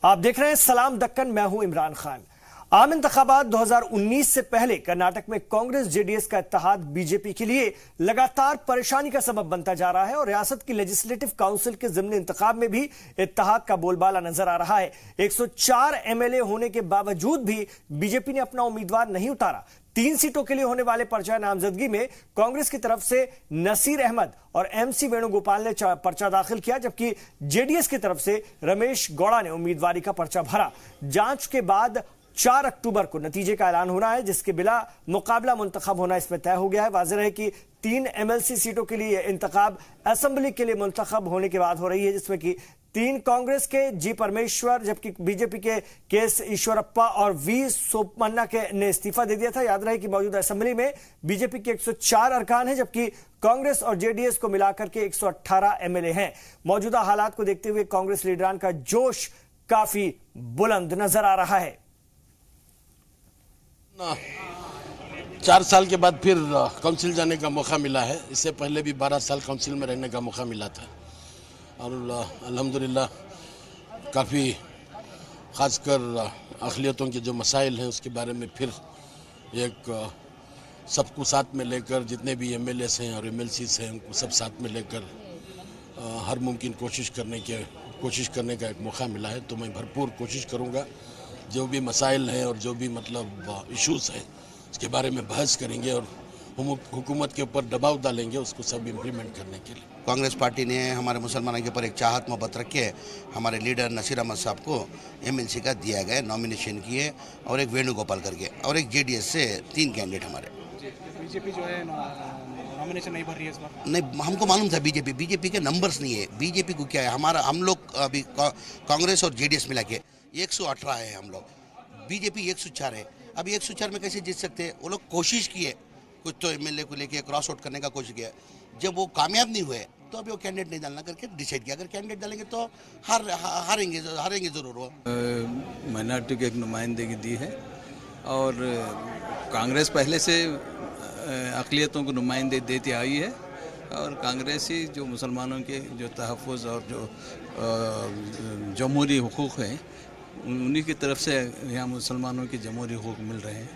आप देख रहे हैं सलाम दक्कन, मैं हूं इमरान खान। आम इंतखाबात 2019 से पहले कर्नाटक में कांग्रेस जेडीएस का इत्तेहाद बीजेपी के लिए लगातार परेशानी का सबब बनता जा रहा है और रियासत की लेजिस्लेटिव काउंसिल के ज़िमनी इंतखाब में भी इत्तेहाद का बोलबाला नजर आ रहा है। 104 एमएलए होने के बावजूद भी बीजेपी ने अपना उम्मीदवार नहीं उतारा। 3 सीटों के लिए होने वाले पर्चा नामजदगी में कांग्रेस की तरफ से नसीर अहमद और एमसी वेणुगोपाल ने पर्चा दाखिल किया, जबकि जेडीएस की तरफ से रमेश गौड़ा ने उम्मीदवारी का पर्चा भरा। जांच के बाद 4 अक्टूबर को नतीजे का ऐलान होना है, जिसके बिला मुकाबला मुंतखब होना इसमें तय हो गया है। वाज़ेह है कि 3 एमएलसी सीटों के लिए इंतखाब असेंबली के लिए मुंतखब होने के बाद हो रही है, जिसमें कि 3 कांग्रेस के जी परमेश्वर, जबकि बीजेपी के केएस ईश्वरप्पा और वी सोमन्ना ने इस्तीफा दे दिया था। याद रहे कि मौजूदा असेंबली में बीजेपी के 104 अरकान हैं, जबकि कांग्रेस और जेडीएस को मिलाकर के 118 एमएलए हैं। मौजूदा हालात को देखते हुए कांग्रेस लीडरान का जोश काफी बुलंद नजर आ रहा है। 4 साल के बाद फिर काउंसिल जाने का मौका मिला है। इससे पहले भी 12 साल काउंसिल में रहने का मौका मिला था और अल्हम्दुलिल्लाह काफ़ी ख़ासकर अक़लियतों के जो मसाइल हैं उसके बारे में फिर एक सबको साथ में लेकर, जितने भी एमएलएस हैं और एमएलसीस हैं उनको सब साथ में लेकर हर मुमकिन कोशिश करने का एक मौका मिला है। तो मैं भरपूर कोशिश करूँगा, जो भी मसाइल हैं और जो भी मतलब इश्यूज़ हैं उसके बारे में बहस करेंगे और हुकूमत के ऊपर दबाव डालेंगे उसको सब इम्प्लीमेंट करने के लिए। कांग्रेस पार्टी ने हमारे मुसलमानों के ऊपर एक चाहत मोहब्बत रख के हमारे लीडर नसीर अहमद साहब को एमएलसी का दिया गया, नॉमिनेशन किए, और एक वेणुगोपाल करके, और एक जेडीएस से 3 कैंडिडेट हमारे। बीजेपी जो है नॉमिनेशन नहीं भर रही है इस बार। नहीं, हमको मालूम था बीजेपी के नंबर्स नहीं है। बीजेपी को क्या है, हम लोग अभी कांग्रेस और जेडीएस मिला के 118 है हम लोग, बीजेपी 104 है। अभी 104 में कैसे जीत सकते हैं? वो लोग कोशिश किए, कुछ तो एमएलए को लेके क्रॉस आउट करने का कोशिश किया। जब वो कामयाब नहीं हुए तो अभी वो कैंडिडेट नहीं डालना करके डिसाइड किया। अगर कैंडिडेट डालेंगे तो हारेंगे ज़रूर। वो माइनॉरिटी को एक नुमाइंदगी दी है और कांग्रेस पहले से अक़लियतों को नुमाइंदगी देती आई है और कांग्रेसी जो मुसलमानों के जो तहफ़्फ़ुज़ और जो जमहूरी हुकूक़ हैं उन्हीं की तरफ से यहाँ मुसलमानों के जमहूरी हुकूक़ मिल रहे हैं।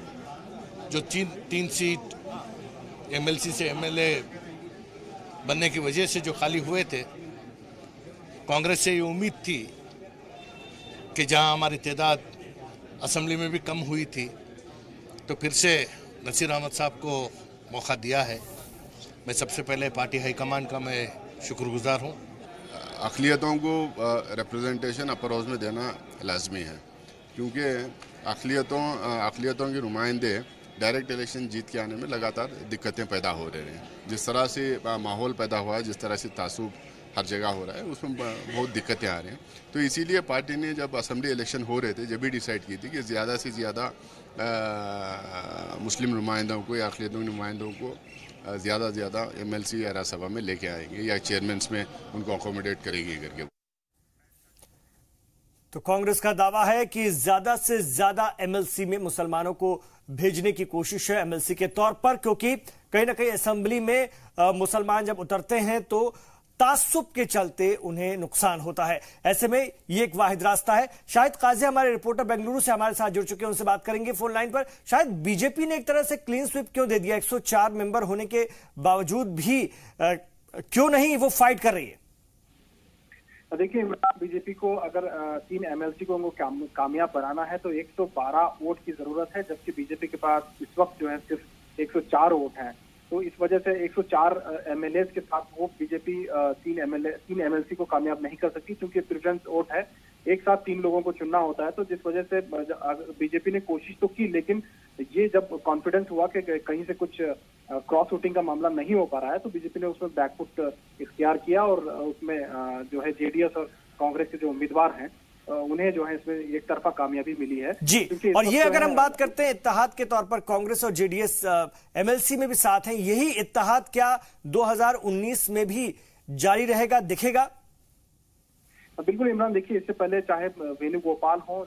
जो 3 सीट एमएलसी से एमएलए बनने की वजह से जो खाली हुए थे, कांग्रेस से ये उम्मीद थी कि जहां हमारी तादाद असेंबली में भी कम हुई थी तो फिर से नसीर अहमद साहब को मौका दिया है। मैं सबसे पहले पार्टी हाईकमान का मैं शुक्रगुजार हूँ। अक़लियतों को रिप्रेजेंटेशन अपर हाउस में देना लाजमी है, क्योंकि अक़लियतों के नुमाइंदे डायरेक्ट इलेक्शन जीत के आने में लगातार दिक्कतें पैदा हो रही हैं। जिस तरह से माहौल पैदा हुआ है, जिस तरह से तासुब हर जगह हो रहा है, उसमें बहुत दिक्कतें आ रही हैं। तो इसीलिए पार्टी ने जब असेंबली इलेक्शन हो रहे थे, जब भी डिसाइड की थी कि ज़्यादा से ज़्यादा मुस्लिम नुमाइंदों को या अक़लियतों के नुमाइंदों को ज़्यादा से ज़्यादा एमएलसी या राज्यसभा में लेके आएंगे या चेयरमैन्स में उनको अकोमोडेट करेंगे करके। तो कांग्रेस का दावा है कि ज्यादा से ज्यादा एमएलसी में मुसलमानों को भेजने की कोशिश है एमएलसी के तौर पर, क्योंकि कहीं ना कहीं असेंबली में मुसलमान जब उतरते हैं तो तासुब के चलते उन्हें नुकसान होता है। ऐसे में ये एक वाहिद रास्ता है। शाहिद काजी हमारे रिपोर्टर बेंगलुरु से हमारे साथ जुड़ चुके हैं, उनसे बात करेंगे फोन लाइन पर। शायद बीजेपी ने एक तरह से क्लीन स्वीप क्यों दे दिया? 104 मेंबर होने के बावजूद भी क्यों नहीं वो फाइट कर रही है? देखिए, बीजेपी को अगर 3 एमएलसी को उनको कामयाब बनाना है तो 112 वोट की जरूरत है, जबकि बीजेपी के पास इस वक्त जो है सिर्फ 104 वोट हैं। तो इस वजह से 104 एमएलए के साथ वो बीजेपी 3 एमएलसी को कामयाब नहीं कर सकती, क्योंकि प्रेफरेंस वोट है, एक साथ 3 लोगों को चुनना होता है। तो जिस वजह से बीजेपी ने कोशिश तो की, लेकिन ये जब कॉन्फिडेंस हुआ कि कहीं से कुछ क्रॉस वोटिंग का मामला नहीं हो पा रहा है तो बीजेपी ने उसमें बैकफुट इख्तियार किया और उसमें जो है जेडीएस और कांग्रेस के जो उम्मीदवार हैं उन्हें जो है इसमें एक तरफा कामयाबी मिली है जी। और ये अगर हम बात करते हैं इत्तेहाद के तौर पर, कांग्रेस और जेडीएस एमएलसी में भी साथ हैं, यही इत्तेहाद क्या 2019 में भी जारी रहेगा, दिखेगा? बिल्कुल इमरान, देखिए इससे पहले चाहे वेणुगोपाल हो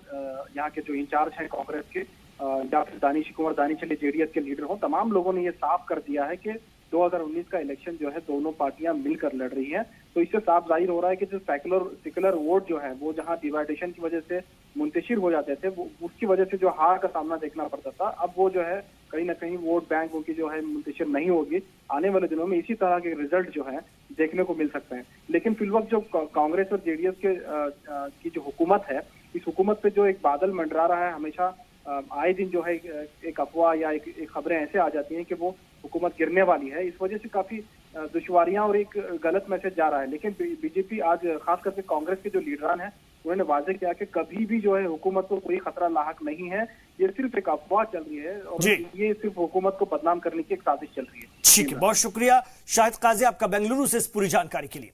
यहाँ के जो इंचार्ज हैं कांग्रेस के, या फिर दानिश कुमार दानिश जेडीएस के लीडर हो, तमाम लोगों ने ये साफ कर दिया है कि 2019 का इलेक्शन जो है दोनों पार्टियां मिलकर लड़ रही हैं। तो इससे साफ जाहिर हो रहा है कि जो सेकुलर वोट जो है वो जहां डिवाइडेशन की वजह से मुंतशिर हो जाते थे, वो उसकी वजह से जो हार का सामना देखना पड़ता था, अब वो जो है कहीं ना कहीं वोट बैंक उनकी जो है मुंतशिर नहीं होगी। आने वाले दिनों में इसी तरह के रिजल्ट जो है देखने को मिल सकते हैं। लेकिन फिलवक्त जो कांग्रेस और जेडीएस की जो हुकूमत है, इस हुकूमत पे जो एक बादल मंडरा रहा है, हमेशा आए दिन जो है एक अफवाह या एक खबरें ऐसे आ जाती हैं कि वो हुकूमत गिरने वाली है। इस वजह से काफी दुश्वारियां और एक गलत मैसेज जा रहा है। लेकिन बीजेपी आज खास करके कांग्रेस के जो लीडरान हैं उन्होंने वाजे किया कि कभी भी जो है हुकूमत को कोई खतरा लाहक नहीं है, ये सिर्फ एक अफवाह चल रही है और ये सिर्फ हुकूमत को बदनाम करने की एक साजिश चल रही है। ठीक है, बहुत शुक्रिया शाहिद काजी आपका बेंगलुरु से इस पूरी जानकारी के लिए।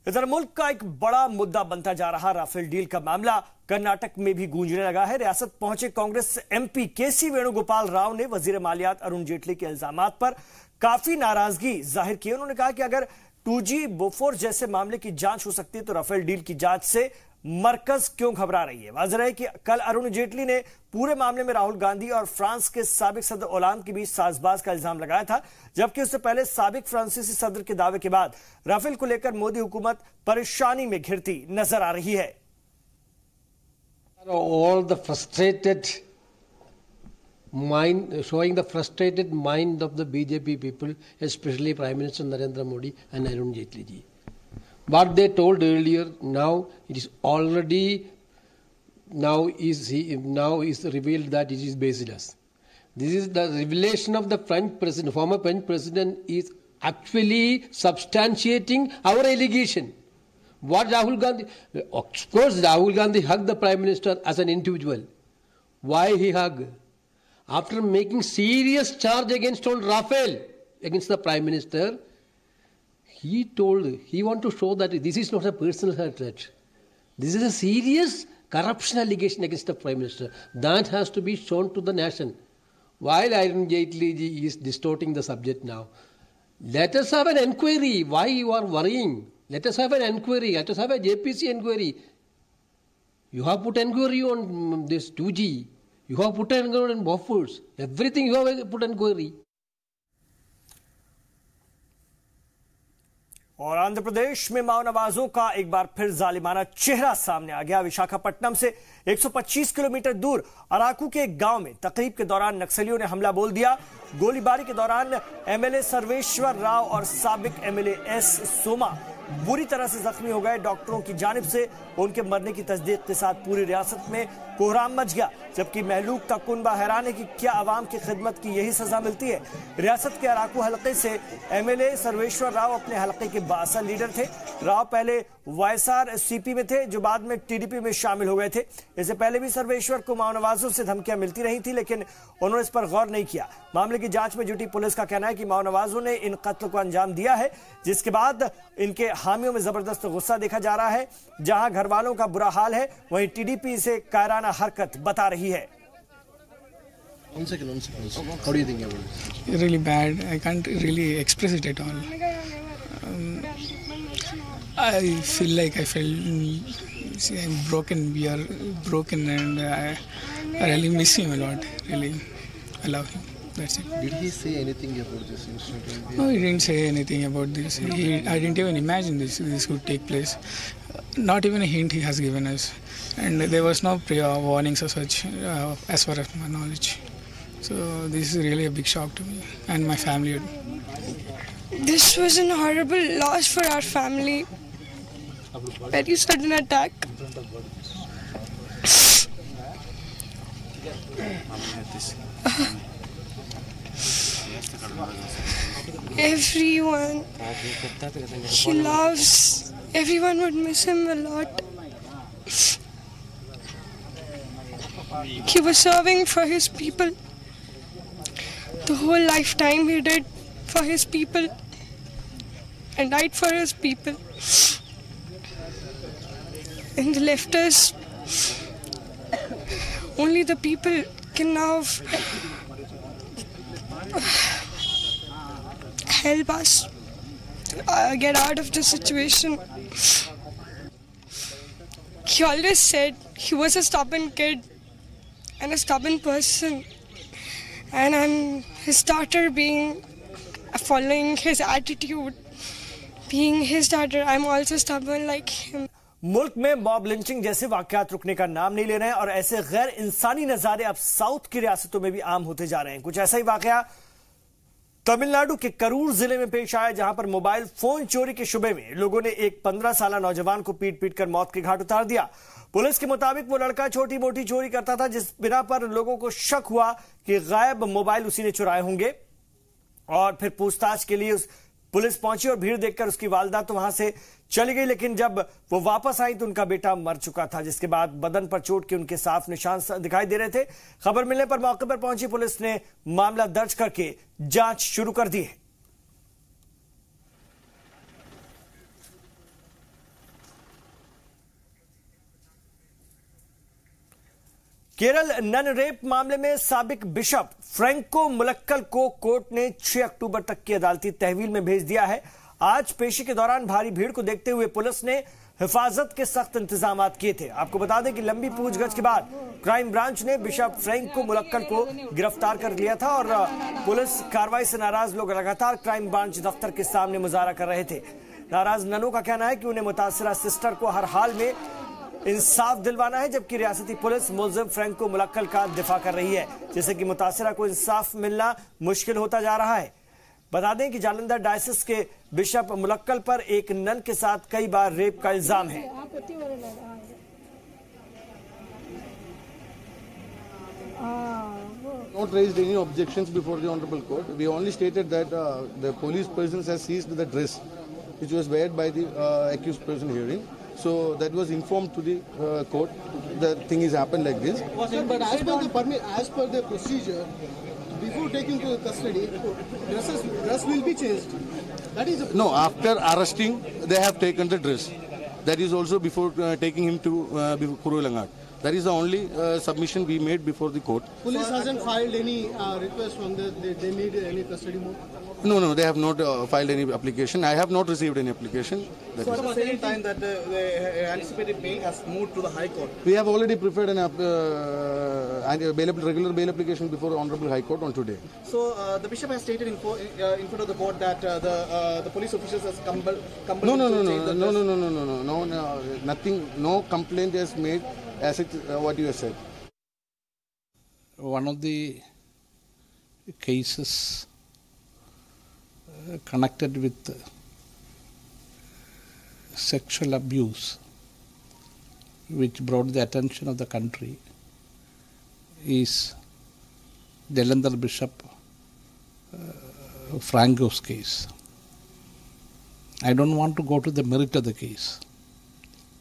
इधर मुल्क का एक बड़ा मुद्दा बनता जा रहा राफेल डील का मामला कर्नाटक में भी गूंजने लगा है। रियासत पहुंचे कांग्रेस एमपी केसी वेणुगोपाल राव ने वजीर मालियात अरुण जेटली के इल्जामात पर काफी नाराजगी जाहिर की। उन्होंने कहा कि अगर 2G बोफोर्स जैसे मामले की जांच हो सकती है तो राफेल डील की जांच से मरकज क्यों घबरा रही है। वाज़ेह है कि कल अरुण जेटली ने पूरे मामले में राहुल गांधी और फ्रांस के साबिक सदर ओलांद के बीच साजबाज का इल्जाम लगाया था, जबकि उससे पहले साबिक फ्रांसीसी सदर के दावे के बाद राफेल को लेकर मोदी हुकूमत परेशानी में घिरती नजर आ रही है। All the frustrated mind, showing the frustrated mind of the BJP people, especially Prime Minister Narendra Modi and Arun Jaitley ji. What they told earlier, now it is already now is revealed that it is baseless. This is the revelation of the French president, former French president, is actually substantiating our allegation. What Rahul Gandhi, of course Rahul Gandhi hugged the Prime Minister as an individual. Why he hugged? After making serious charge against on Rafael, against the Prime Minister, he want to show that this is not a personal threat. This is a serious corruption allegation against the Prime Minister. That has to be shown to the nation. While Arun Jaitley ji is distorting the subject now, let us have an inquiry. Why you are worrying? Let us have an inquiry. Let us have a JPC inquiry. You have put inquiry on this 2G. You have put inquiry on Bofors. Everything you have put inquiry. और आंध्र प्रदेश में माओवादियों का एक बार फिर जालिमाना चेहरा सामने आ गया। विशाखापट्टनम से 125 किलोमीटर दूर अराकू के एक गांव में तकरीब के दौरान नक्सलियों ने हमला बोल दिया। गोलीबारी के दौरान एमएलए सर्वेश्वर राव और साबिक एमएलए एस सोमा बुरी तरह से जख्मी हो गए। डॉक्टरों की जानिब से उनके मरने की तस्दीक के साथ पूरी रियासत में कोहराम मच गया, जबकि महलूक का कुनबा हैरान है कि क्या आवाम की खिदमत की यही सजा मिलती है। रियासत के अराकू हलके से एमएलए सर्वेश्वर राव अपने हलके के बासर लीडर थे। राव पहले वायएसआर सीपी में थे, जो बाद में टीडीपी में शामिल हो गए थे। इससे पहले भी सर्वेश्वर को माओवादियों से धमकियां मिलती रही थी, लेकिन उन्होंने इस पर गौर नहीं किया। मामले की जांच में जुटी पुलिस का कहना है कि माओवादियों ने इन कत्ल को अंजाम दिया है, जिसके बाद इनके हामियों में जबरदस्त गुस्सा देखा जा रहा है। जहां घर वालों का बुरा हाल है, वहीं टीडीपी इसे कायराना हरकत बता रही है। One second. How do you think about it? Really bad. I can't really express it at all. I feel like I'm broken. We are broken, and I really miss him a lot. Really, I love him. That's it. Did he say anything about this incident? No, he didn't say anything about this. I didn't even imagine this could take place. Not even a hint he has given us, and there was no prior warnings or such, as far as my knowledge. So this is really a big shock to me and my family. This was a horrible loss for our family. Very sudden attack. Everyone he loves, everyone would miss him a lot. He was serving for his people. The whole lifetime he did for his people and died for his people. And left us. Only the people can now help us get out of the situation. he always said he was a stubborn kid and a stubborn person, and I'm his daughter, being following his attitude, being his daughter, I'm also stubborn like him. मुल्क में mob lynching जैसे वाकयात रुकने का नाम नहीं ले रहे हैं और ऐसे गैर इंसानी नजारे अब साउथ की रियासतों में भी आम होते जा रहे हैं। कुछ ऐसा ही वाकया तमिलनाडु के करूर जिले में पेश आया, जहां पर मोबाइल फोन चोरी के शुबे में लोगों ने एक 15 साला नौजवान को पीट पीट कर मौत के घाट उतार दिया। पुलिस के मुताबिक वो लड़का छोटी मोटी चोरी करता था, जिस बिना पर लोगों को शक हुआ कि गायब मोबाइल उसी ने चुराए होंगे और फिर पूछताछ के लिए पुलिस पहुंची और भीड़ देखकर उसकी वालिदा तो वहां से चली गई, लेकिन जब वो वापस आई तो उनका बेटा मर चुका था, जिसके बाद बदन पर चोट के उनके साफ निशान दिखाई दे रहे थे। खबर मिलने पर मौके पर पहुंची पुलिस ने मामला दर्ज करके जांच शुरू कर दी है। केरल नन रेप मामले में साबिक बिशप फ्रैंको मुलक्कल को कोर्ट ने 6 अक्टूबर तक की अदालती तहवील में भेज दिया है। आज पेशी के दौरान भारी भीड़ को देखते हुए पुलिस ने हिफाजत के सख्त इंतजाम किए थे। आपको बता दें कि लंबी पूछगछ के बाद क्राइम ब्रांच ने बिशप फ्रैंको मुलक्कल को गिरफ्तार कर लिया था और पुलिस कार्रवाई से नाराज लोग लगातार क्राइम ब्रांच दफ्तर के सामने मुजाहरा कर रहे थे। नाराज ननों का कहना है कि उन्हें मुतासिरा सिस्टर को हर हाल में इंसाफ दिलवाना है, जबकि रियासती पुलिस मुलजिम फ्रैंको मुलक्कल का दिफा कर रही है, जिससे कि मुतासिरा को इंसाफ मिलना मुश्किल होता जा रहा है। बता दें कि जालंधर डायसिस के बिशप मुलक्कल पर एक नन के साथ कई बार रेप का इल्जाम है। Not raised any objections before the honorable court. We only stated that the police persons has seized the dress which was wear by the accused person hearing. So that was informed to the court. The thing is happened like this. But as per the procedure, before taking to custody, dress will be changed. That is no. After arresting, they have taken the dress. That is also before taking him to Kurulangat. That is the only submission we made before the court. Police hasn't filed any request from they need any custody more? No, they have not filed any application. I have not received any application. So at the same time that the anticipated bail has moved to the High Court? We have already prepared an regular bail application before the Honorable High Court on today. So the bishop has stated in front of the court that the police officials has compelled No, nothing, no complaint is made as it what you have said. One of the cases connected with sexual abuse which brought the attention of the country is Jalandhar Bishop Franco's case. I don't want to go to the merit of the case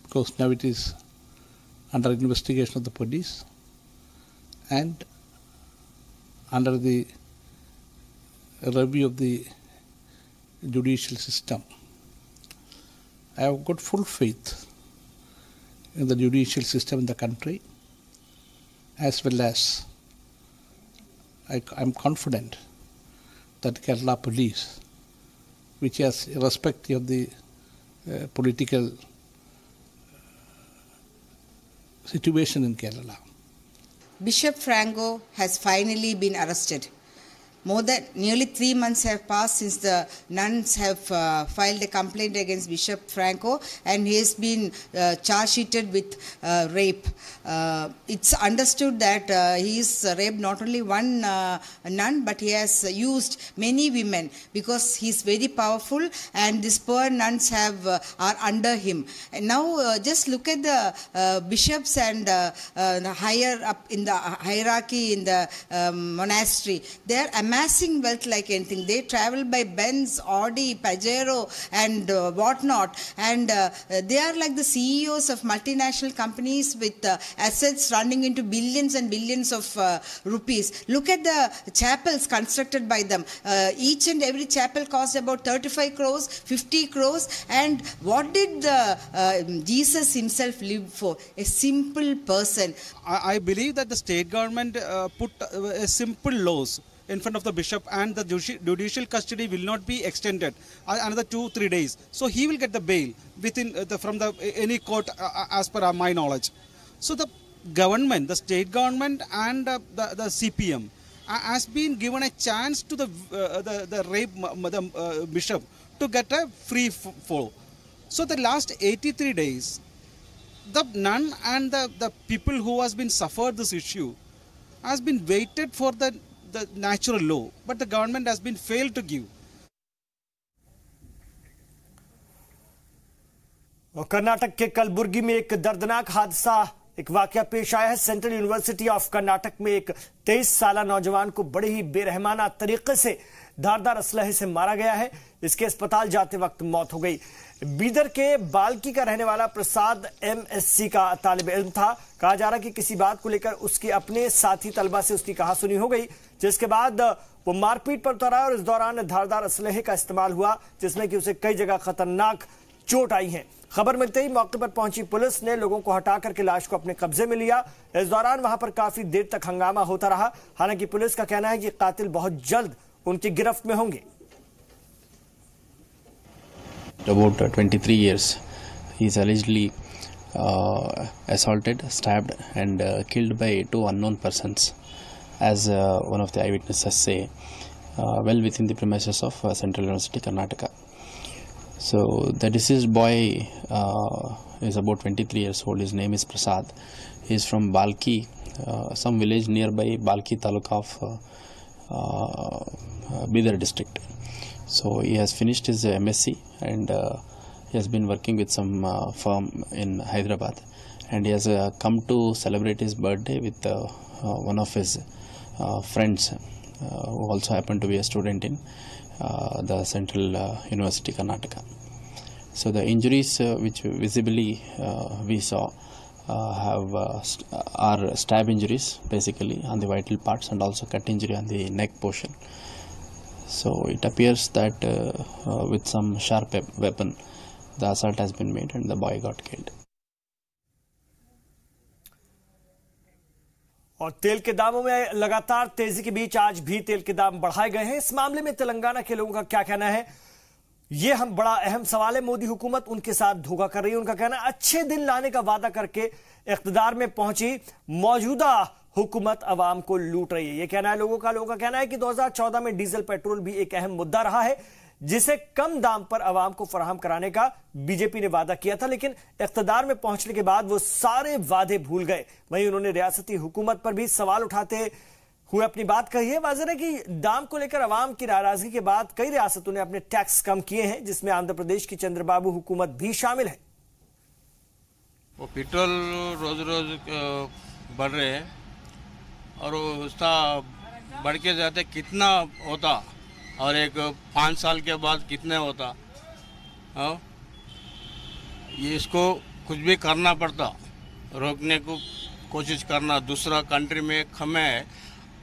because now it is under investigation of the police and under the review of the judicial system. I have got full faith in the judicial system in the country, as well as I am confident that Kerala police, which has irrespective of the political situation in Kerala. Bishop Franco has finally been arrested. Nearly 3 months have passed since the nuns have filed a complaint against Bishop Franco, and he has been charge sheeted with rape. It's understood that he is raped not only one nun, but he has used many women because he is very powerful, and these poor nuns are under him. And now just look at the bishops and higher up in the hierarchy in the monastery. They are amassing wealth like anything. They travel by Benz, Audi, Pajero and whatnot, and they are like the CEOs of multinational companies with assets running into billions and billions of rupees. Look at the chapels constructed by them. Each and every chapel cost about 35 crores, 50 crores, and what did Jesus himself live for? A simple person. I believe that the state government put simple laws, in front of the bishop, and the judicial custody will not be extended another 2-3 days. So he will get the bail within from any court as per my knowledge. So the government, the state government and the CPM has been given a chance to the bishop to get a free fall. So the last 83 days, the nun and the people who has been suffered this issue has been waited for the natural law, but the government has been failed to give. और कर्नाटक के कलबुर्गी में एक दर्दनाक हादसा, एक वाकया पेश आया है। सेंट्रल यूनिवर्सिटी ऑफ कर्नाटक में एक 23 साला नौजवान को बड़े ही बेरहमाना तरीके से धारदार असलहे से मारा गया है। इसके अस्पताल जाते वक्त मौत हो गई। बीदर के बाल्की का रहने वाला प्रसाद MSc का तालिब इल्म था। कहा जा रहा है कि किसी बात को लेकर उसके अपने साथी तलबा से उसकी कहासुनी हो गई, जिसके बाद वो मारपीट पर उतर आया और इस दौरान धारदार असलहे का इस्तेमाल हुआ, जिसमें कि उसे कई जगह खतरनाक चोट आई है। खबर मिलते ही मौके पर पहुंची पुलिस ने लोगों को हटा करके लाश को अपने कब्जे में लिया। इस दौरान वहां पर काफी देर तक हंगामा होता रहा। हालांकि पुलिस का कहना है कि कातिल बहुत जल्द उनकी गिरफ्त में होंगे। About 23 years, he is allegedly assaulted, stabbed and killed by 2 unknown persons, as one of the eyewitnesses say, well within the premises of Central University, Karnataka. So the deceased boy is about 23 years old. His name is Prasad. He is from Balki, some village nearby Balki Taluka of Bidar district. So he has finished his MSc and he has been working with some firm in Hyderabad, and he has come to celebrate his birthday with one of his friends who also happened to be a student in the Central University, Karnataka. So the injuries which visibly we saw are stab injuries basically on the vital parts, and also cut injury on the neck portion. So it appears that with some sharp weapon, the assault has been made and the boy got killed. और तेल के दामों में लगातार तेजी के बीच आज भी तेल के दाम बढ़ाए गए हैं। इस मामले में तेलंगाना के लोगों का क्या कहना है, यह हम बड़ा अहम सवाल है। मोदी हुकूमत उनके साथ धोखा कर रही है। उनका कहना है अच्छे दिन लाने का वादा करके इख्तिदार में पहुंची मौजूदा हुकूमत अवाम को लूट रही है, यह कहना है लोगों का। लोगों का कहना है कि 2014 में डीजल पेट्रोल भी एक अहम मुद्दा रहा है, जिसे कम दाम पर अवाम को फराहम कराने का बीजेपी ने वादा किया था, लेकिन इख्तिदार में पहुंचने के बाद वो सारे वादे भूल गए। वहीं उन्होंने रियासती हुकूमत पर भी सवाल उठाते हुए अपनी बात कही है। वाज़ेह है कि दाम को लेकर अवाम की नाराजगी के बाद कई रियासतों ने अपने टैक्स कम किए हैं, जिसमें आंध्र प्रदेश की चंद्रबाबू हुकूमत भी शामिल है। वो पेट्रोल रोज रोज बढ़ रहे हैं और उसका बढ़ के जाते कितना होता और एक 5 साल के बाद कितने होता, ये इसको कुछ भी करना पड़ता, रोकने को कोशिश करना। दूसरा कंट्री में कम है,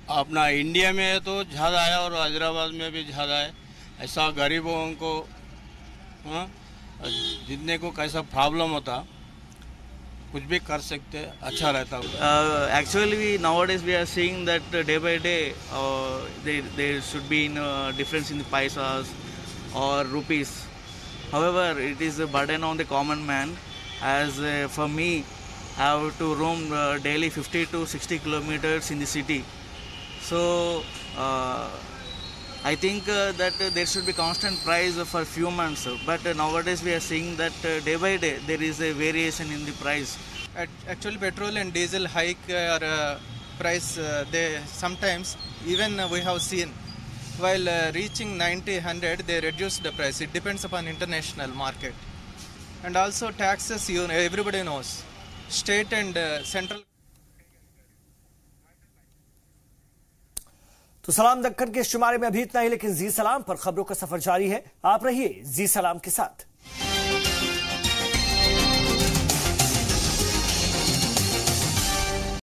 अपना इंडिया में तो ज़्यादा है और हैदराबाद में भी ज़्यादा है। ऐसा गरीबों को जितने को कैसा प्रॉब्लम होता, कुछ भी कर सकते, अच्छा रहता। Actually, nowadays we are seeing that day by day there should be a difference in the paisas or rupees. However, it is a burden on the common man. As for me, I have to roam daily 50 to 60 kilometers in the city. So I think that there should be constant price for few months, but nowadays we are seeing that day by day there is a variation in the price. Actually, petrol and diesel hike or price, they sometimes even we have seen while reaching 90, 100, they reduce the price. It depends upon international market, and also taxes. Everybody knows, state and central. तो सलाम दक्कन के इस शुमारे में अभी इतना ही, लेकिन जी सलाम पर खबरों का सफर जारी है। आप रहिए जी सलाम के साथ।